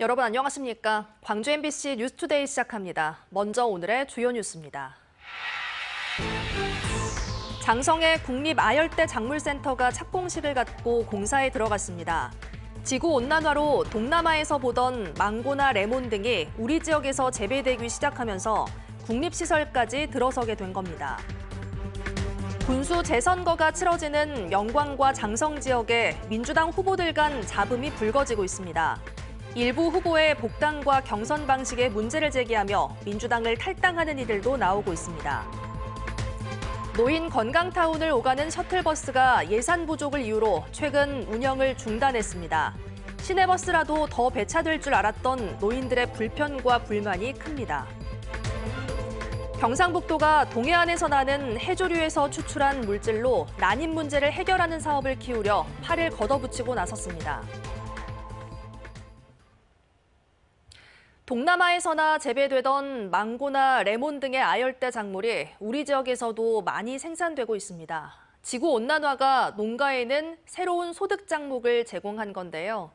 여러분 안녕하십니까? 광주 MBC 뉴스투데이 시작합니다. 먼저 오늘의 주요 뉴스입니다. 장성의 국립아열대 작물센터가 착공식을 갖고 공사에 들어갔습니다. 지구온난화로 동남아에서 보던 망고나 레몬 등이 우리 지역에서 재배되기 시작하면서 국립시설까지 들어서게 된 겁니다. 군수 재선거가 치러지는 영광과 장성 지역에 민주당 후보들 간 잡음이 불거지고 있습니다. 일부 후보의 복당과 경선 방식에 문제를 제기하며 민주당을 탈당하는 이들도 나오고 있습니다. 노인 건강타운을 오가는 셔틀버스가 예산 부족을 이유로 최근 운영을 중단했습니다. 시내버스라도 더 배차될 줄 알았던 노인들의 불편과 불만이 큽니다. 경상북도가 동해안에서 나는 해조류에서 추출한 물질로 난임 문제를 해결하는 사업을 키우려 팔을 걷어붙이고 나섰습니다. 동남아에서나 재배되던 망고나 레몬 등의 아열대 작물이 우리 지역에서도 많이 생산되고 있습니다. 지구온난화가 농가에는 새로운 소득 작목을 제공한 건데요.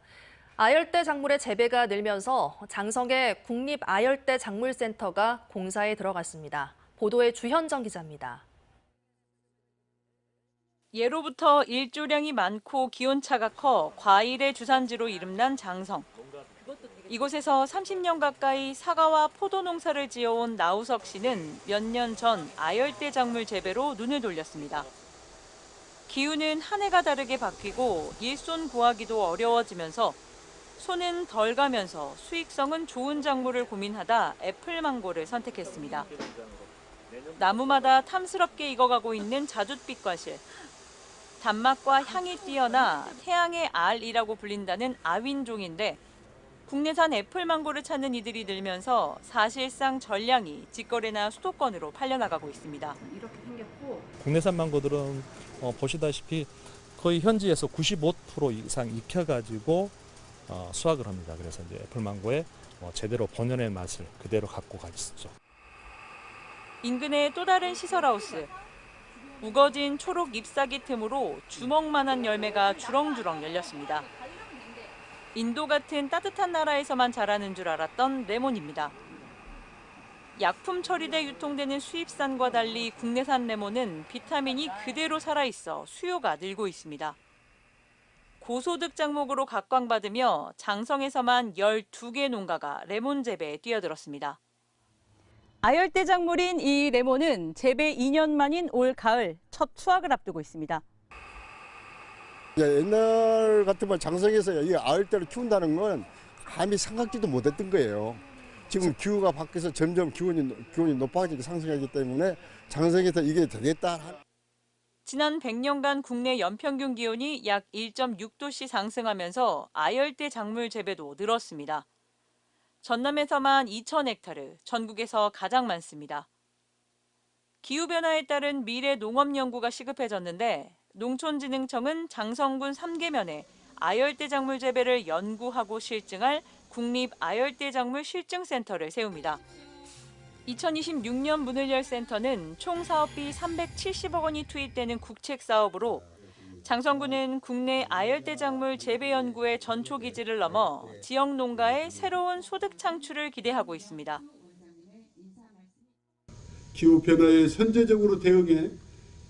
아열대 작물의 재배가 늘면서 장성의 국립아열대 작물센터가 공사에 들어갔습니다. 보도에 주현정 기자입니다. 예로부터 일조량이 많고 기온차가 커 과일의 주산지로 이름난 장성. 이곳에서 30년 가까이 사과와 포도 농사를 지어온 나우석 씨는 몇 년 전 아열대 작물 재배로 눈을 돌렸습니다. 기후는 한 해가 다르게 바뀌고 일손 구하기도 어려워지면서 손은 덜 가면서 수익성은 좋은 작물을 고민하다 애플망고를 선택했습니다. 나무마다 탐스럽게 익어가고 있는 자줏빛 과실. 단맛과 향이 뛰어나 태양의 알이라고 불린다는 아윈종인데 국내산 애플망고를 찾는 이들이 늘면서 사실상 전량이 직거래나 수도권으로 팔려나가고 있습니다. 이렇게 생겼고 국내산 망고들은 보시다시피 거의 현지에서 95% 이상 익혀가지고 수확을 합니다. 그래서 이제 애플망고의 제대로 본연의 맛을 그대로 갖고 가있죠. 인근의 또 다른 시설하우스. 우거진 초록 잎사귀 틈으로 주먹만한 열매가 주렁주렁 열렸습니다. 인도 같은 따뜻한 나라에서만 자라는 줄 알았던 레몬입니다. 약품 처리돼 유통되는 수입산과 달리 국내산 레몬은 비타민이 그대로 살아있어 수요가 늘고 있습니다. 고소득 작목으로 각광받으며 장성에서만 12개 농가가 레몬 재배에 뛰어들었습니다. 아열대 작물인 이 레몬은 재배 2년 만인 올 가을 첫 수확을 앞두고 있습니다. 옛날 같으면 장성에서 이 아열대를 키운다는 건 감히 생각지도 못했던 거예요. 지금 기후가 바뀌어서 점점 기온이 높아지고 상승하기 때문에 장성에서 이게 되겠다. 지난 100년간 국내 연평균 기온이 약 1.6도씩 상승하면서 아열대 작물 재배도 늘었습니다. 전남에서만 2,000헥타르, 전국에서 가장 많습니다. 기후변화에 따른 미래 농업 연구가 시급해졌는데 농촌진흥청은 장성군 3계면에 아열대 작물 재배를 연구하고 실증할 국립아열대작물 실증센터를 세웁니다. 2026년 문을 열 센터는 총 사업비 370억 원이 투입되는 국책 사업으로 장성군은 국내 아열대 작물 재배 연구의 전초 기지를 넘어 지역 농가의 새로운 소득 창출을 기대하고 있습니다. 기후변화에 선제적으로 대응해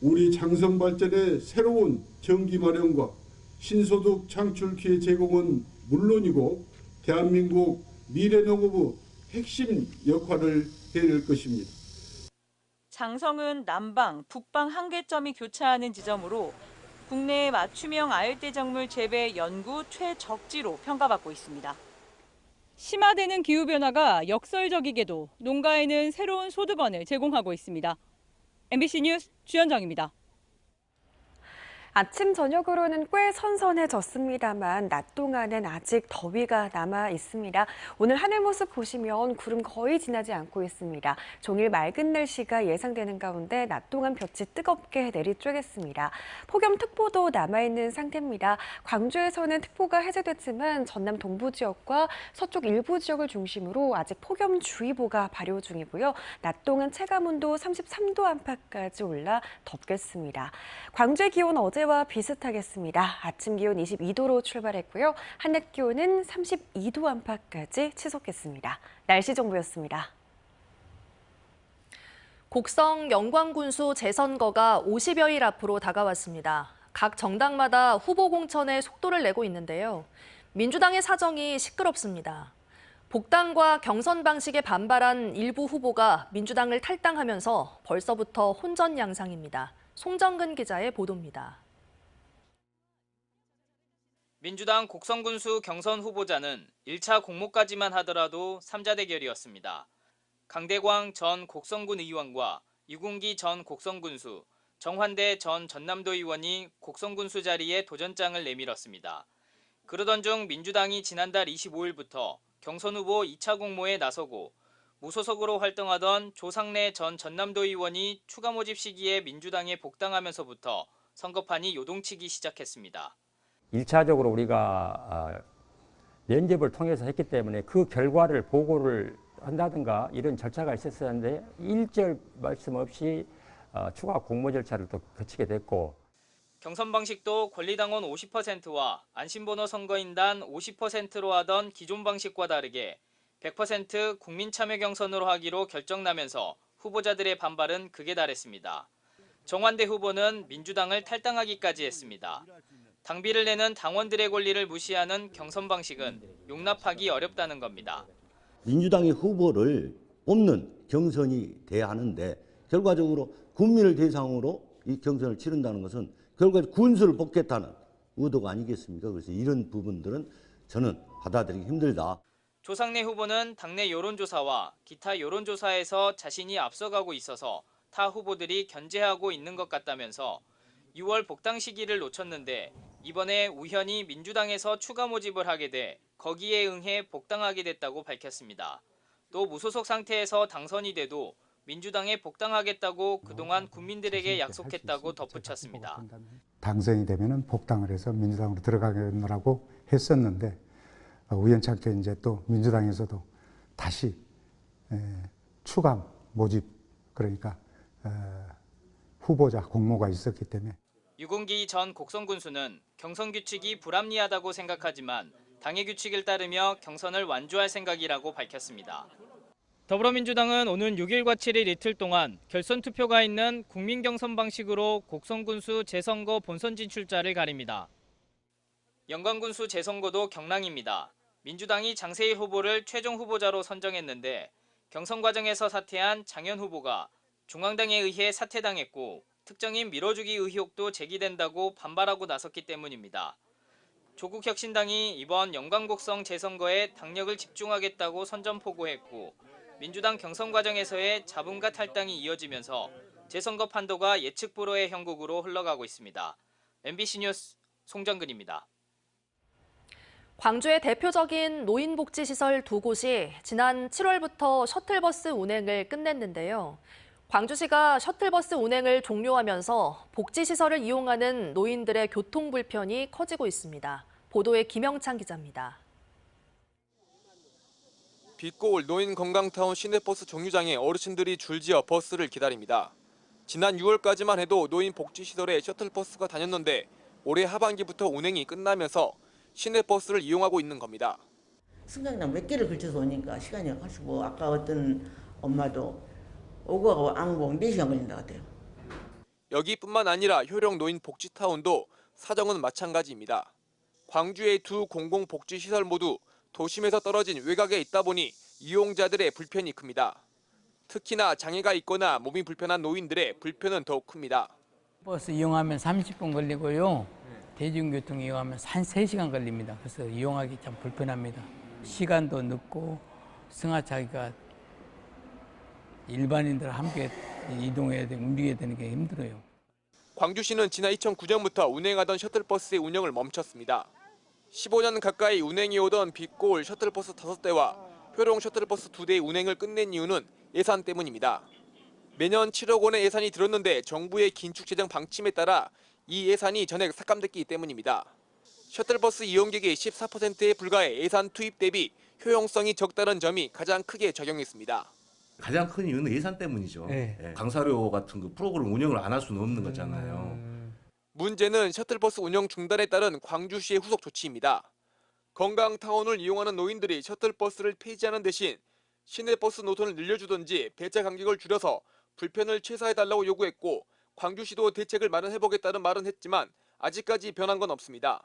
우리 장성 발전의 새로운 전기 마련과 신소득 창출 기회 제공은 물론이고 대한민국 미래 농업의 핵심 역할을 해낼 것입니다. 장성은 남방, 북방 한계점이 교차하는 지점으로 국내 맞춤형 아열대 작물 재배 연구 최적지로 평가받고 있습니다. 심화되는 기후변화가 역설적이게도 농가에는 새로운 소득원을 제공하고 있습니다. MBC 뉴스 주현정입니다. 아침 저녁으로는 꽤 선선해졌습니다만 낮 동안은 아직 더위가 남아 있습니다. 오늘 하늘 모습 보시면 구름 거의 지나지 않고 있습니다. 종일 맑은 날씨가 예상되는 가운데 낮 동안 볕이 뜨겁게 내리쬐겠습니다. 폭염특보도 남아있는 상태입니다. 광주에서는 특보가 해제됐지만 전남 동부 지역과 서쪽 일부 지역을 중심으로 아직 폭염주의보가 발효 중이고요. 낮 동안 체감온도 33도 안팎까지 올라 덥겠습니다. 광주의 기온 어제 어제와 비슷하겠습니다. 아침 기온 22도로 출발했고요. 한낮 기온은 32도 안팎까지 치솟겠습니다. 날씨 정보였습니다. 곡성 영광군수 재선거가 50여일 앞으로 다가왔습니다. 각 정당마다 후보 공천에 속도를 내고 있는데요. 민주당의 사정이 시끄럽습니다. 복당과 경선 방식에 반발한 일부 후보가 민주당을 탈당하면서 벌써부터 혼전 양상입니다. 송정근 기자의 보도입니다. 민주당 곡성군수 경선 후보자는 1차 공모까지만 하더라도 3자 대결이었습니다. 강대광 전 곡성군 의원과 유군기 전 곡성군수, 정환대 전 전남도 의원이 곡성군수 자리에 도전장을 내밀었습니다. 그러던 중 민주당이 지난달 25일부터 경선 후보 2차 공모에 나서고 무소속으로 활동하던 조상래 전 전남도 의원이 추가 모집 시기에 민주당에 복당하면서부터 선거판이 요동치기 시작했습니다. 1차적으로 우리가 면접을 통해서 했기 때문에 그 결과를 보고를 한다든가 이런 절차가 있었었는데 일절 말씀 없이 추가 공모 절차를 또 거치게 됐고, 경선 방식도 권리당원 50%와 안심번호 선거인단 50%로 하던 기존 방식과 다르게 100% 국민참여 경선으로 하기로 결정나면서 후보자들의 반발은 극에 달했습니다. 정환대 후보는 민주당을 탈당하기까지 했습니다. 당비를 내는 당원들의 권리를 무시하는 경선 방식은 용납하기 어렵다는 겁니다. 민주당의 후보를 뽑는 경선이 돼야 하는데 결과적으로 국민을 대상으로 이 경선을 치른다는 것은 결과 군수를 뽑겠다는 의도가 아니겠습니까? 그래서 이런 부분들은 저는 받아들이기 힘들다. 조상래 후보는 당내 여론조사와 기타 여론조사에서 자신이 앞서가고 있어서 타 후보들이 견제하고 있는 것 같다면서 6월 복당 시기를 놓쳤는데 이번에 우연히 민주당에서 추가 모집을 하게 돼 거기에 응해 복당하게 됐다고 밝혔습니다. 또 무소속 상태에서 당선이 돼도 민주당에 복당하겠다고 그동안 국민들에게 약속했다고 덧붙였습니다. 당선이 되면은 복당을 해서 민주당으로 들어가겠노라고 했었는데 우연찮게 이제 또 민주당에서도 다시 추가 모집, 그러니까 후보자 공모가 있었기 때문에. 유군기 전 곡성군수는 경선 규칙이 불합리하다고 생각하지만 당의 규칙을 따르며 경선을 완주할 생각이라고 밝혔습니다. 더불어민주당은 오는 6일과 7일 이틀 동안 결선 투표가 있는 국민 경선 방식으로 곡성군수 재선거 본선 진출자를 가립니다. 영광군수 재선거도 경랑입니다. 민주당이 장세일 후보를 최종 후보자로 선정했는데 경선 과정에서 사퇴한 장현 후보가 중앙당에 의해 사퇴당했고 특정인 밀어주기 의혹도 제기된다고 반발하고 나섰기 때문입니다. 조국혁신당이 이번 영광곡성 재선거에 당력을 집중하겠다고 선전포고했고 민주당 경선 과정에서의 잡음과 탈당이 이어지면서 재선거 판도가 예측 불허의 형국으로 흘러가고 있습니다. MBC 뉴스 송정근입니다. 광주의 대표적인 노인복지시설 두 곳이 지난 7월부터 셔틀버스 운행을 끝냈는데요. 광주시가 셔틀버스 운행을 종료하면서 복지시설을 이용하는 노인들의 교통 불편이 커지고 있습니다. 보도에 김영찬 기자입니다. 빛고울 노인건강타운 시내버스 정류장에 어르신들이 줄지어 버스를 기다립니다. 지난 6월까지만 해도 노인복지시설에 셔틀버스가 다녔는데 올해 하반기부터 운행이 끝나면서 시내버스를 이용하고 있는 겁니다. 승강장 몇 개를 걸쳐서 오니까 시간이 가지고 아까 어떤 엄마도 오고 가고 앙봉 4시간 걸린다 같아요. 여기뿐만 아니라 효령 노인복지타운도 사정은 마찬가지입니다. 광주의 두 공공복지시설 모두 도심에서 떨어진 외곽에 있다 보니 이용자들의 불편이 큽니다. 특히나 장애가 있거나 몸이 불편한 노인들의 불편은 더욱 큽니다. 버스 이용하면 30분 걸리고요. 대중교통 이용하면 한 3시간 걸립니다. 그래서 이용하기 참 불편합니다. 시간도 늦고 승하차기가 일반인들 함께 이동해야 되고 움직여야 되는 게 힘들어요. 광주시는 지난 2009년부터 운행하던 셔틀버스의 운영을 멈췄습니다. 15년 가까이 운행이 오던 빛고울 셔틀버스 5대와 효령 셔틀버스 2대의 운행을 끝낸 이유는 예산 때문입니다. 매년 7억 원의 예산이 들었는데 정부의 긴축 재정 방침에 따라 이 예산이 전액 삭감됐기 때문입니다. 셔틀버스 이용객의 14%에 불과해 예산 투입 대비 효용성이 적다는 점이 가장 크게 작용했습니다. 가장 큰 이유는 예산 때문이죠. 네. 강사료 같은 그 프로그램 운영을 안 할 수는 없는 거잖아요. 문제는 셔틀버스 운영 중단에 따른 광주시의 후속 조치입니다. 건강타운을 이용하는 노인들이 셔틀버스를 폐지하는 대신 시내버스 노선을 늘려주든지 배차 간격을 줄여서 불편을 최소화해달라고 요구했고 광주시도 대책을 마련해보겠다는 말은 했지만 아직까지 변한 건 없습니다.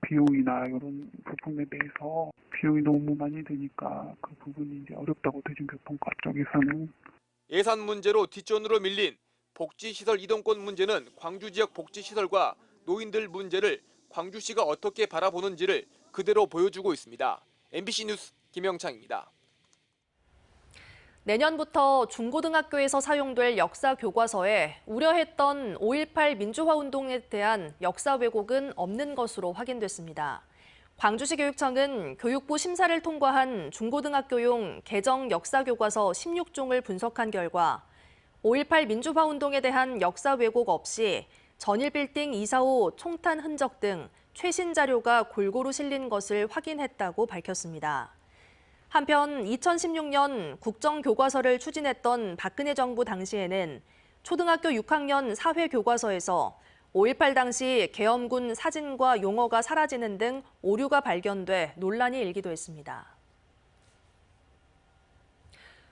비용이나 이런 부분에 대해서 비용이 너무 많이 드니까 그 부분이 이제 어렵다고 대중교통과 쪽에서는. 예산 문제로 뒷전으로 밀린 복지시설 이동권 문제는 광주 지역 복지시설과 노인들 문제를 광주시가 어떻게 바라보는지를 그대로 보여주고 있습니다. MBC 뉴스 김영창입니다. 내년부터 중고등학교에서 사용될 역사 교과서에 우려했던 5.18 민주화 운동에 대한 역사 왜곡은 없는 것으로 확인됐습니다. 광주시 교육청은 교육부 심사를 통과한 중고등학교용 개정 역사 교과서 16종을 분석한 결과 5.18 민주화 운동에 대한 역사 왜곡 없이 전일빌딩 245 총탄 흔적 등 최신 자료가 골고루 실린 것을 확인했다고 밝혔습니다. 한편 2016년 국정교과서를 추진했던 박근혜 정부 당시에는 초등학교 6학년 사회교과서에서 5.18 당시 계엄군 사진과 용어가 사라지는 등 오류가 발견돼 논란이 일기도 했습니다.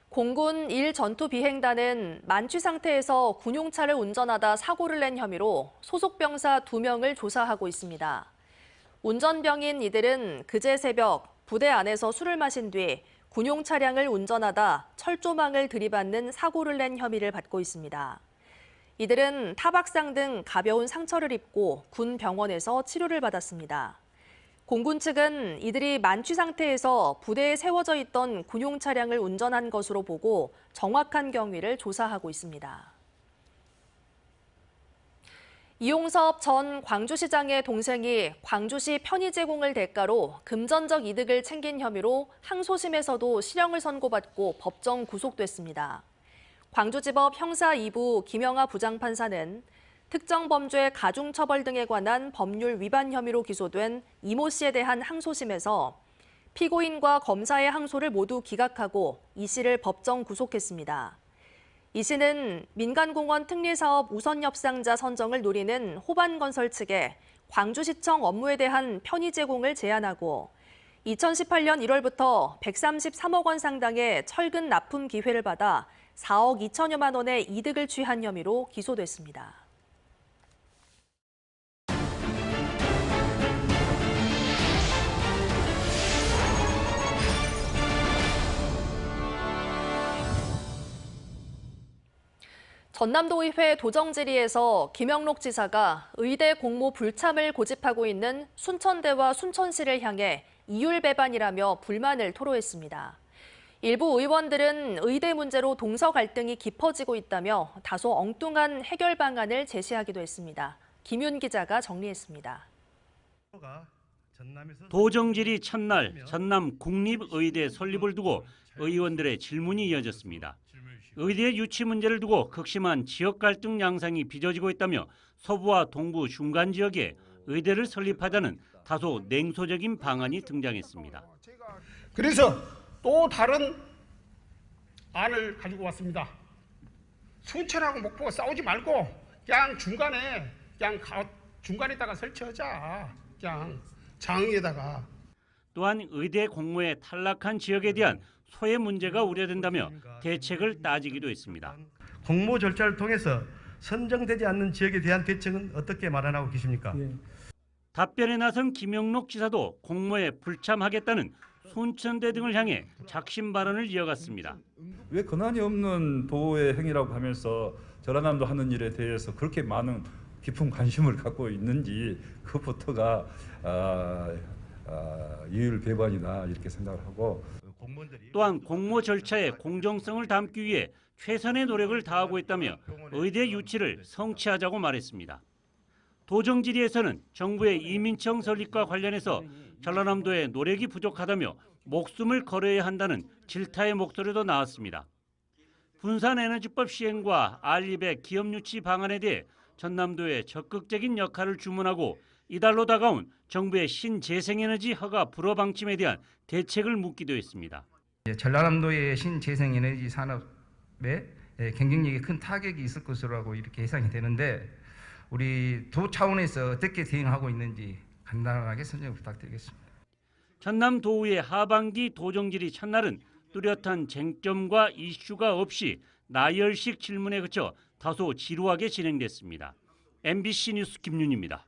공군 1전투비행단은 만취 상태에서 군용차를 운전하다 사고를 낸 혐의로 소속 병사 2명을 조사하고 있습니다. 운전병인 이들은 그제 새벽 부대 안에서 술을 마신 뒤 군용 차량을 운전하다 철조망을 들이받는 사고를 낸 혐의를 받고 있습니다. 이들은 타박상 등 가벼운 상처를 입고 군 병원에서 치료를 받았습니다. 공군 측은 이들이 만취 상태에서 부대에 세워져 있던 군용 차량을 운전한 것으로 보고 정확한 경위를 조사하고 있습니다. 이용섭 전 광주시장의 동생이 광주시 편의 제공을 대가로 금전적 이득을 챙긴 혐의로 항소심에서도 실형을 선고받고 법정 구속됐습니다. 광주지법 형사 2부 김영하 부장판사는 특정 범죄 가중처벌 등에 관한 법률 위반 혐의로 기소된 이모 씨에 대한 항소심에서 피고인과 검사의 항소를 모두 기각하고 이 씨를 법정 구속했습니다. 이 씨는 민간공원 특례사업 우선 협상자 선정을 노리는 호반건설 측에 광주시청 업무에 대한 편의 제공을 제안하고 2018년 1월부터 133억 원 상당의 철근 납품 기회를 받아 4억 2천여만 원의 이득을 취한 혐의로 기소됐습니다. 전남도의회 도정질의에서 김영록 지사가 의대 공모 불참을 고집하고 있는 순천대와 순천시를 향해 이율배반이라며 불만을 토로했습니다. 일부 의원들은 의대 문제로 동서 갈등이 깊어지고 있다며 다소 엉뚱한 해결 방안을 제시하기도 했습니다. 김윤 기자가 정리했습니다. 도정질의 첫날 전남 국립의대 설립을 두고 의원들의 질문이 이어졌습니다. 의대 유치 문제를 두고 극심한 지역 갈등 양상이 빚어지고 있다며 서부와 동부 중간 지역에 의대를 설립하자는 다소 냉소적인 방안이 등장했습니다. 그래서 또 다른 안을 가지고 왔습니다. 순천하고 목포가 싸우지 말고 그냥 중간에다가 설치하자. 그냥 장의에다가. 또한 의대 공모에 탈락한 지역에 대한 소외 문제가 우려된다며 대책을 따지기도 했습니다. 공모 절차를 통해서 선정되지 않는 지역에 대한 대책은 어떻게 마련하고 계십니까? 답변에 나선 김영록 지사도 공모에 불참하겠다는 순천대 등을 향해 작심 발언을 이어갔습니다. 왜 권한이 없는 도의 행위라고 하면서 전라남도 하는 일에 대해서 그렇게 많은 깊은 관심을 갖고 있는지 그것부터가 이율배반이다 이렇게 생각을 하고 또한 공모 절차의 공정성을 담기 위해 최선의 노력을 다하고 있다며 의대 유치를 성취하자고 말했습니다. 도정질의에서는 정부의 이민청 설립과 관련해서 전라남도의 노력이 부족하다며 목숨을 걸어야 한다는 질타의 목소리도 나왔습니다. 분산에너지법 시행과 R200 기업 유치 방안에 대해 전남도의 적극적인 역할을 주문하고 이달로 다가온 정부의 신재생에너지 허가 불허 방침에 대한 대책을 묻기도 했습니다. 전라남도의 신재생에너지 산업에 경쟁력에 큰 타격이 있을 것으로 이렇게 예상이 되는데 우리 도 차원에서 어떻게 대응하고 있는지 간단하게 설명 부탁드리겠습니다. 전남 도의회 하반기 도정질의 첫날은 뚜렷한 쟁점과 이슈가 없이 나열식 질문에 그쳐 다소 지루하게 진행됐습니다. MBC 뉴스 김윤입니다.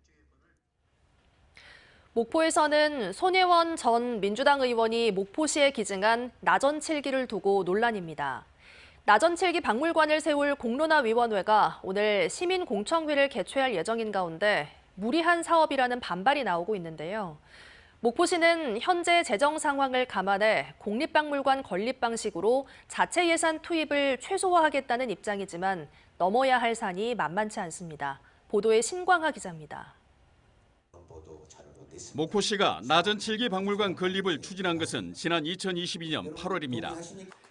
목포에서는 손혜원 전 민주당 의원이 목포시에 기증한 나전칠기를 두고 논란입니다. 나전칠기 박물관을 세울 공론화위원회가 오늘 시민공청회를 개최할 예정인 가운데 무리한 사업이라는 반발이 나오고 있는데요. 목포시는 현재 재정 상황을 감안해 공립박물관 건립 방식으로 자체 예산 투입을 최소화하겠다는 입장이지만 넘어야 할 산이 만만치 않습니다. 보도에 신광하 기자입니다. 목포시가 나전칠기 박물관 건립을 추진한 것은 지난 2022년 8월입니다.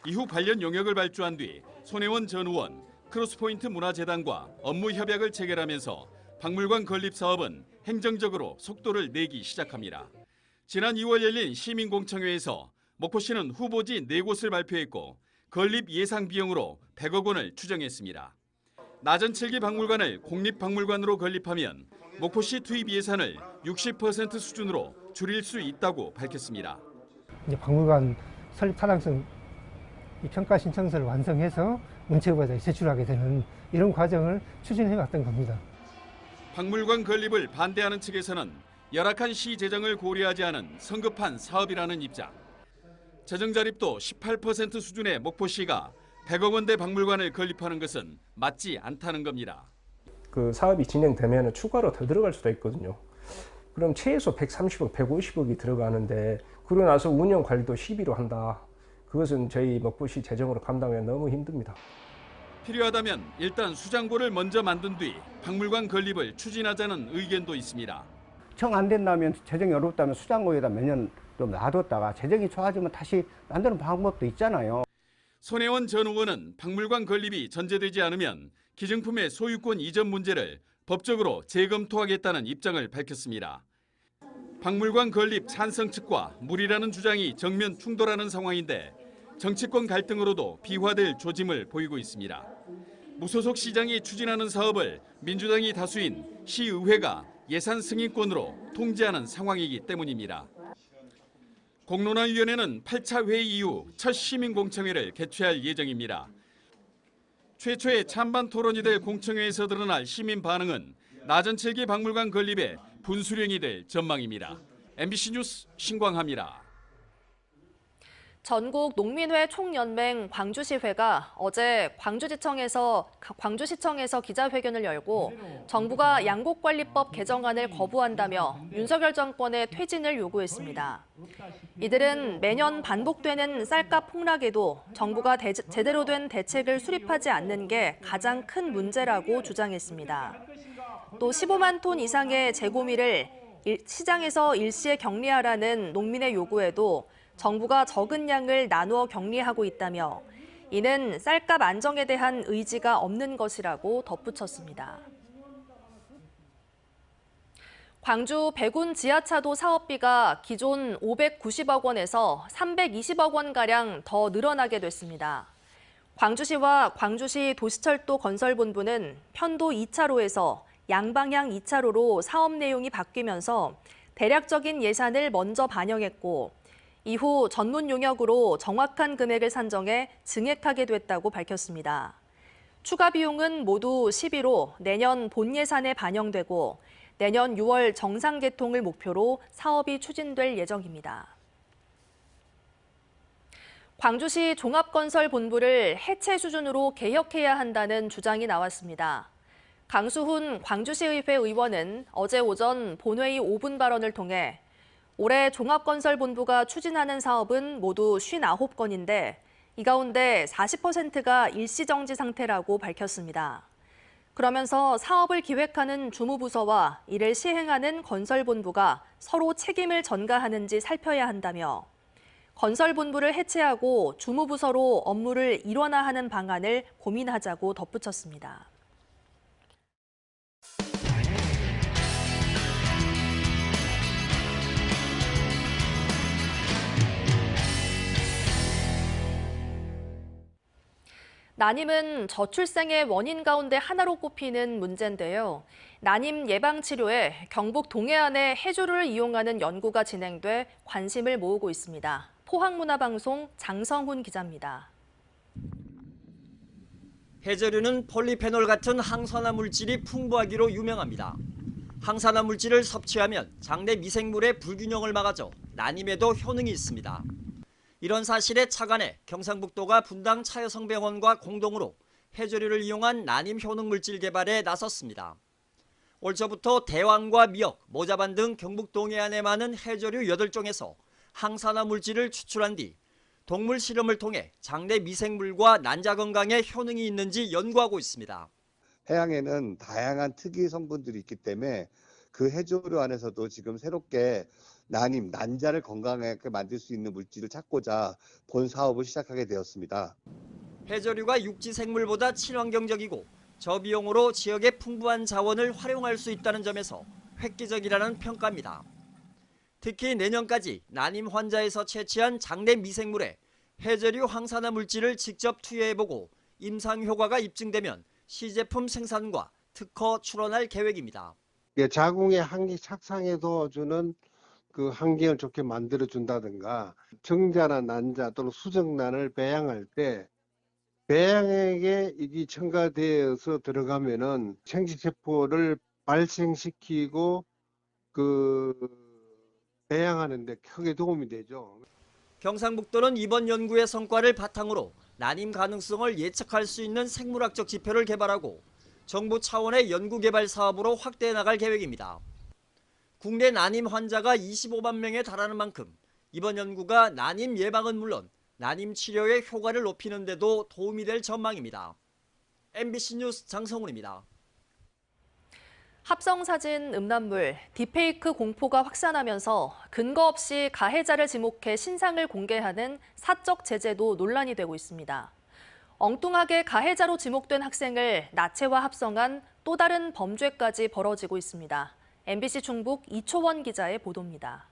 이후 관련 용역을 발주한 뒤 손혜원 전 의원, 크로스포인트 문화재단과 업무 협약을 체결하면서 박물관 건립 사업은 행정적으로 속도를 내기 시작합니다. 지난 2월 열린 시민공청회에서 목포시는 후보지 4곳을 발표했고 건립 예상 비용으로 100억 원을 추정했습니다. 나전칠기 박물관을 공립박물관으로 건립하면 목포시 투입 예산을 60% 수준으로 줄일 수 있다고 밝혔습니다. 이제 박물관 설립 타당성 평가 신청서를 완성해서 문체부에다 제출하게 되는 이런 과정을 추진해 왔던 겁니다. 박물관 건립을 반대하는 측에서는 열악한 시 재정을 고려하지 않은 성급한 사업이라는 입장. 재정 자립도 18% 수준의 목포시가 100억 원대 박물관을 건립하는 것은 맞지 않다는 겁니다. 그 사업이 진행되면 추가로 더 들어갈 수도 있거든요. 그럼 최소 130억, 150억이 들어가는데 그러고 나서 운영 관리도 시비로 한다. 그것은 저희 먹부시 재정으로 감당하기 너무 힘듭니다. 필요하다면 일단 수장고를 먼저 만든 뒤 박물관 건립을 추진하자는 의견도 있습니다. 정 안 된다면 재정이 어렵다면 수장고에다 몇 년 좀 놔뒀다가 재정이 좋아지면 다시 만드는 방법도 있잖아요. 손혜원 전 의원은 박물관 건립이 전제되지 않으면 기증품의 소유권 이전 문제를 법적으로 재검토하겠다는 입장을 밝혔습니다. 박물관 건립 찬성 측과 무리라는 주장이 정면 충돌하는 상황인데 정치권 갈등으로도 비화될 조짐을 보이고 있습니다. 무소속 시장이 추진하는 사업을 민주당이 다수인 시의회가 예산 승인권으로 통제하는 상황이기 때문입니다. 공론화위원회는 8차 회의 이후 첫 시민공청회를 개최할 예정입니다. 최초의 찬반 토론이 될 공청회에서 드러날 시민 반응은 나전칠기 박물관 건립의 분수령이 될 전망입니다. MBC 뉴스 신광하입니다. 전국 농민회 총연맹 광주시회가 어제 광주시청에서 기자회견을 열고 정부가 양곡관리법 개정안을 거부한다며 윤석열 정권의 퇴진을 요구했습니다. 이들은 매년 반복되는 쌀값 폭락에도 정부가 제대로 된 대책을 수립하지 않는 게 가장 큰 문제라고 주장했습니다. 또 15만 톤 이상의 재고미를 시장에서 일시에 격리하라는 농민의 요구에도 정부가 적은 양을 나누어 격리하고 있다며 이는 쌀값 안정에 대한 의지가 없는 것이라고 덧붙였습니다. 광주 백운 지하차도 사업비가 기존 590억 원에서 320억 원가량 더 늘어나게 됐습니다. 광주시와 광주시 도시철도 건설본부는 편도 2차로에서 양방향 2차로로 사업 내용이 바뀌면서 대략적인 예산을 먼저 반영했고 이후 전문 용역으로 정확한 금액을 산정해 증액하게 됐다고 밝혔습니다. 추가 비용은 모두 11호 내년 본 예산에 반영되고 내년 6월 정상 개통을 목표로 사업이 추진될 예정입니다. 광주시 종합건설본부를 해체 수준으로 개혁해야 한다는 주장이 나왔습니다. 강수훈 광주시의회 의원은 어제 오전 본회의 5분 발언을 통해 올해 종합건설본부가 추진하는 사업은 모두 59건인데 이 가운데 40%가 일시정지 상태라고 밝혔습니다. 그러면서 사업을 기획하는 주무부서와 이를 시행하는 건설본부가 서로 책임을 전가하는지 살펴야 한다며 건설본부를 해체하고 주무부서로 업무를 일원화하는 방안을 고민하자고 덧붙였습니다. 난임은 저출생의 원인 가운데 하나로 꼽히는 문제인데요. 난임 예방 치료에 경북 동해안의 해조류를 이용하는 연구가 진행돼 관심을 모으고 있습니다. 포항문화방송 장성훈 기자입니다. 해조류는 폴리페놀 같은 항산화 물질이 풍부하기로 유명합니다. 항산화 물질을 섭취하면 장내 미생물의 불균형을 막아줘 난임에도 효능이 있습니다. 이런 사실에 착안해 경상북도가 분당 차여성병원과 공동으로 해조류를 이용한 난임 효능 물질 개발에 나섰습니다. 올 초부터 대왕과 미역, 모자반 등 경북 동해안에 많은 해조류 8종에서 항산화 물질을 추출한 뒤 동물 실험을 통해 장내 미생물과 난자 건강에 효능이 있는지 연구하고 있습니다. 해양에는 다양한 특이 성분들이 있기 때문에 그 해조류 안에서도 지금 새롭게 난임, 난자를 건강하게 만들 수 있는 물질을 찾고자 본 사업을 시작하게 되었습니다. 해조류가 육지 생물보다 친환경적이고 저비용으로 지역의 풍부한 자원을 활용할 수 있다는 점에서 획기적이라는 평가입니다. 특히 내년까지 난임 환자에서 채취한 장내 미생물에 해조류 항산화 물질을 직접 투여해보고 임상 효과가 입증되면 시제품 생산과 특허 출원할 계획입니다. 자궁의 항기 착상에도 주는 그 환경을 좋게 만들어준다든가 정자나 난자 또는 수정란을 배양할 때 배양액에 이게 첨가되어서 들어가면은 생식세포를 발생시키고 그 배양하는 데 크게 도움이 되죠. 경상북도는 이번 연구의 성과를 바탕으로 난임 가능성을 예측할 수 있는 생물학적 지표를 개발하고 정부 차원의 연구개발 사업으로 확대해 나갈 계획입니다. 국내 난임 환자가 25만 명에 달하는 만큼 이번 연구가 난임 예방은 물론 난임 치료의 효과를 높이는 데도 도움이 될 전망입니다. MBC 뉴스 장성훈입니다. 합성사진 음란물, 딥페이크 공포가 확산하면서 근거 없이 가해자를 지목해 신상을 공개하는 사적 제재도 논란이 되고 있습니다. 엉뚱하게 가해자로 지목된 학생을 나체와 합성한 또 다른 범죄까지 벌어지고 있습니다. MBC 충북 이초원 기자의 보도입니다.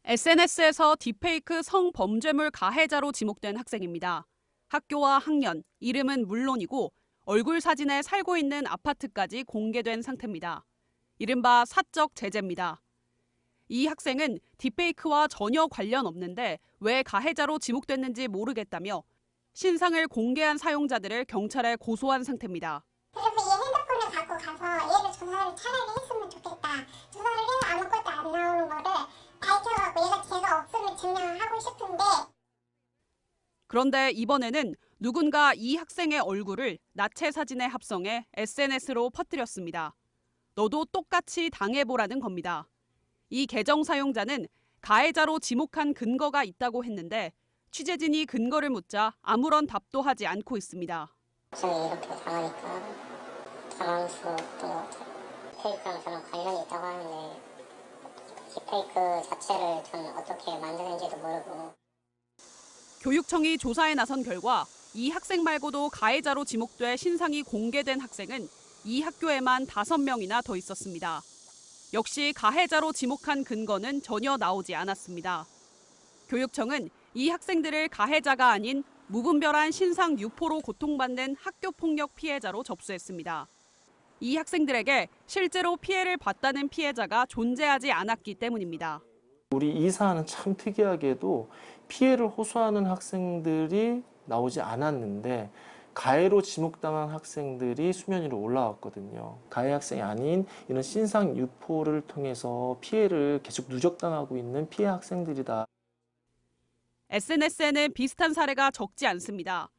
SNS에서 딥페이크 성범죄물 가해자로 지목된 학생입니다. 학교와 학년, 이름은 물론이고 얼굴 사진에 살고 있는 아파트까지 공개된 상태입니다. 이른바 사적 제재입니다. 이 학생은 딥페이크와 전혀 관련 없는데 왜 가해자로 지목됐는지 모르겠다며 신상을 공개한 사용자들을 경찰에 고소한 상태입니다. 그래서 얘 핸드폰을 갖고 가서 얘를 조사를 차라리 했으면 좋겠다. 조사를 해서 아무것도 안 나오는 거를 밝혀갖고 얘가 죄가 없음을 증명을 하고 싶은데. 그런데 이번에는 누군가 이 학생의 얼굴을 나체 사진에 합성해 SNS로 퍼뜨렸습니다. 너도 똑같이 당해보라는 겁니다. 이 계정 사용자는 가해자로 지목한 근거가 있다고 했는데 취재진이 근거를 묻자 아무런 답도 하지 않고 있습니다. 저는 이렇게 당하니까 당황스러웠던 것 같아요. 페이크랑 저는 관련이 있다고 하는데 딥페이크 자체를 저는 어떻게 만드는지도 모르고. 교육청이 조사에 나선 결과 이 학생 말고도 가해자로 지목돼 신상이 공개된 학생은 이 학교에만 5명이나 더 있었습니다. 역시 가해자로 지목한 근거는 전혀 나오지 않았습니다. 교육청은 이 학생들을 가해자가 아닌 무분별한 신상 유포로 고통받는 학교폭력 피해자로 접수했습니다. 이 학생들에게 실제로 피해를 봤다는 피해자가 존재하지 않았기 때문입니다. 우리 이 사안은 참 특이하게도 피해를 호소하는 학생들이 나오지 않았는데 가해로 지목당한 학생들이 수면 위로 올라왔거든요. 가해 학생이 아닌 이런 신상 유포를 통해서 피해를 계속 누적당하고 있는 피해 학생들이다. SNS에는 비슷한 사례가 적지 않습니다.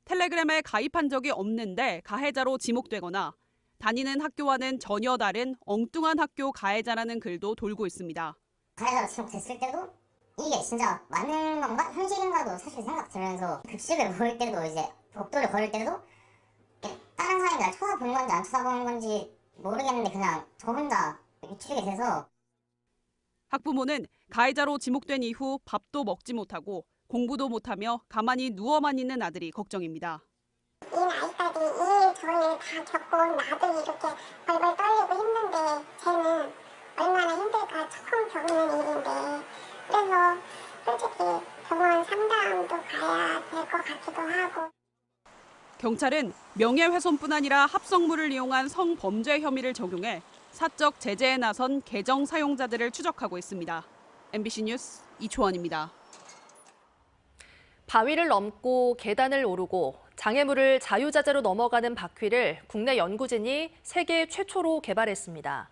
텔레그램에 가입한 적이 없는데 가해자로 지목되거나 다니는 학교와는 전혀 다른 엉뚱한 학교 가해자라는 글도 돌고 있습니다. 가해자로 지목됐을 때도 이게 진짜 맞는 건가? 현실인가도 사실 생각 들면서 급식을 먹을 때도 이제 복도를 걸을 때도 다른 사람이 날 쳐다본 건지 안 쳐다본 건지 모르겠는데 그냥 저 혼자 미치게 돼서. 학부모는 가해자로 지목된 이후 밥도 먹지 못하고 공부도 못하며 가만히 누워만 있는 아들이 걱정입니다. 이 나이까지 이 저를 다 겪고 나도 이렇게 벌벌 떨리고 힘든데 쟤는 얼마나 힘들까 처음 겪는 일인데 그래서 솔직히 병원 법원 상담도 가야 될 것 같기도 하고. 경찰은 명예훼손뿐 아니라 합성물을 이용한 성범죄 혐의를 적용해 사적 제재에 나선 계정 사용자들을 추적하고 있습니다. MBC 뉴스 이초원입니다. 바위를 넘고 계단을 오르고 장애물을 자유자재로 넘어가는 바퀴를 국내 연구진이 세계 최초로 개발했습니다.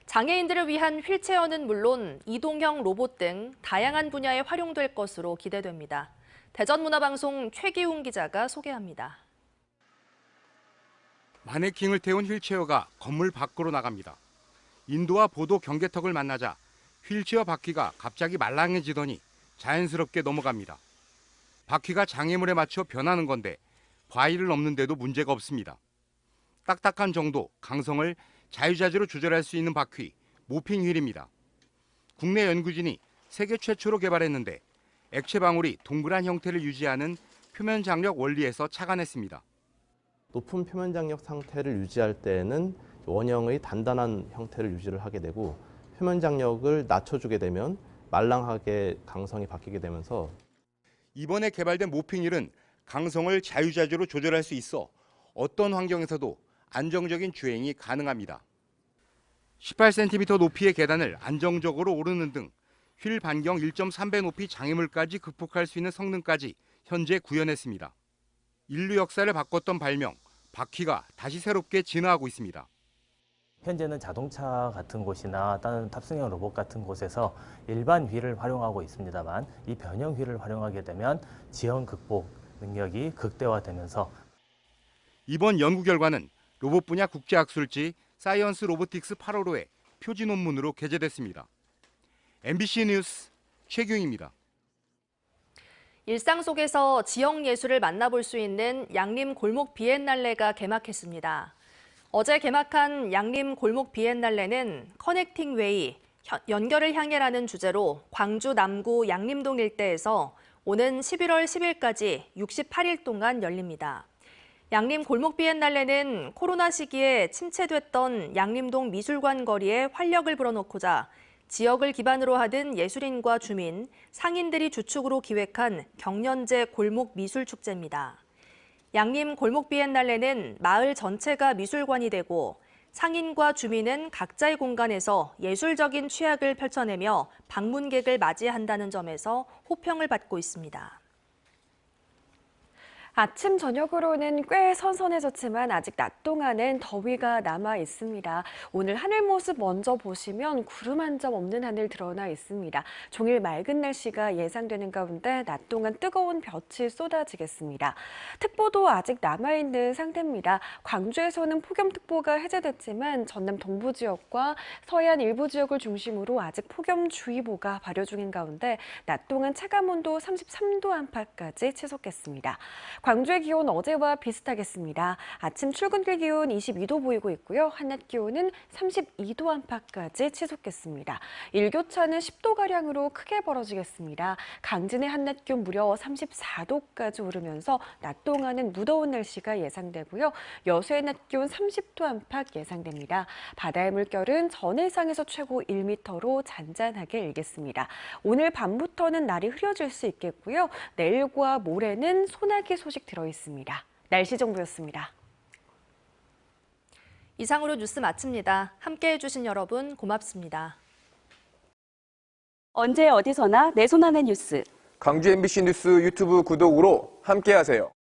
장애인들을 위한 휠체어는 물론 이동형 로봇 등 다양한 분야에 활용될 것으로 기대됩니다. 대전문화방송 최기웅 기자가 소개합니다. 마네킹을 태운 휠체어가 건물 밖으로 나갑니다. 인도와 보도 경계턱을 만나자 휠체어 바퀴가 갑자기 말랑해지더니 자연스럽게 넘어갑니다. 바퀴가 장애물에 맞춰 변하는 건데 바위를 넘는데도 문제가 없습니다. 딱딱한 정도, 강성을 자유자재로 조절할 수 있는 바퀴, 모핑 휠입니다. 국내 연구진이 세계 최초로 개발했는데 액체 방울이 동그란 형태를 유지하는 표면 장력 원리에서 착안했습니다. 높은 표면 장력 상태를 유지할 때에는 원형의 단단한 형태를 유지를 하게 되고 표면 장력을 낮춰주게 되면 말랑하게 강성이 바뀌게 되면서 이번에 개발된 모핑휠은 강성을 자유자재로 조절할 수 있어 어떤 환경에서도 안정적인 주행이 가능합니다. 18cm 높이의 계단을 안정적으로 오르는 등 휠 반경 1.3배 높이 장애물까지 극복할 수 있는 성능까지 현재 구현했습니다. 인류 역사를 바꿨던 발명, 바퀴가 다시 새롭게 진화하고 있습니다. 현재는 자동차 같은 곳이나 다른 탑승형 로봇 같은 곳에서 일반 휠을 활용하고 있습니다만 이 변형 휠을 활용하게 되면 지연 극복 능력이 극대화되면서 이번 연구 결과는 로봇 분야 국제학술지 사이언스 로보틱스 8월호에 표지 논문으로 게재됐습니다. MBC 뉴스 최규웅입니다. 일상 속에서 지역 예술을 만나볼 수 있는 양림 골목 비엔날레가 개막했습니다. 어제 개막한 양림 골목 비엔날레는 커넥팅 웨이, 연결을 향해라는 주제로 광주 남구 양림동 일대에서 오는 11월 10일까지 68일 동안 열립니다. 양림 골목 비엔날레는 코로나 시기에 침체됐던 양림동 미술관 거리에 활력을 불어넣고자 지역을 기반으로 하던 예술인과 주민, 상인들이 주축으로 기획한 경년제 골목 미술축제입니다. 양림 골목 비엔날레는 마을 전체가 미술관이 되고 상인과 주민은 각자의 공간에서 예술적인 취약을 펼쳐내며 방문객을 맞이한다는 점에서 호평을 받고 있습니다. 아침, 저녁으로는 꽤 선선해졌지만 아직 낮 동안은 더위가 남아 있습니다. 오늘 하늘 모습 먼저 보시면 구름 한 점 없는 하늘 드러나 있습니다. 종일 맑은 날씨가 예상되는 가운데 낮 동안 뜨거운 볕이 쏟아지겠습니다. 특보도 아직 남아있는 상태입니다. 광주에서는 폭염특보가 해제됐지만 전남 동부 지역과 서해안 일부 지역을 중심으로 아직 폭염주의보가 발효 중인 가운데 낮 동안 체감온도 33도 안팎까지 치솟겠습니다. 광주의 기온 어제와 비슷하겠습니다. 아침 출근길 기온 22도 보이고 있고요. 한낮 기온은 32도 안팎까지 치솟겠습니다. 일교차는 10도가량으로 크게 벌어지겠습니다. 강진의 한낮 기온 무려 34도까지 오르면서 낮 동안은 무더운 날씨가 예상되고요. 여수의 낮 기온 30도 안팎 예상됩니다. 바다의 물결은 전해상에서 최고 1m로 잔잔하게 일겠습니다. 오늘 밤부터는 날이 흐려질 수 있겠고요. 내일과 모레는 소나기 소식 들어있습니다. 날씨 정보였습니다. 이상으로 뉴스 마칩니다. 함께해 주신 여러분 고맙습니다. 언제 어디서나 내 손 안의 뉴스. 광주 MBC 뉴스 유튜브 구독으로 함께하세요.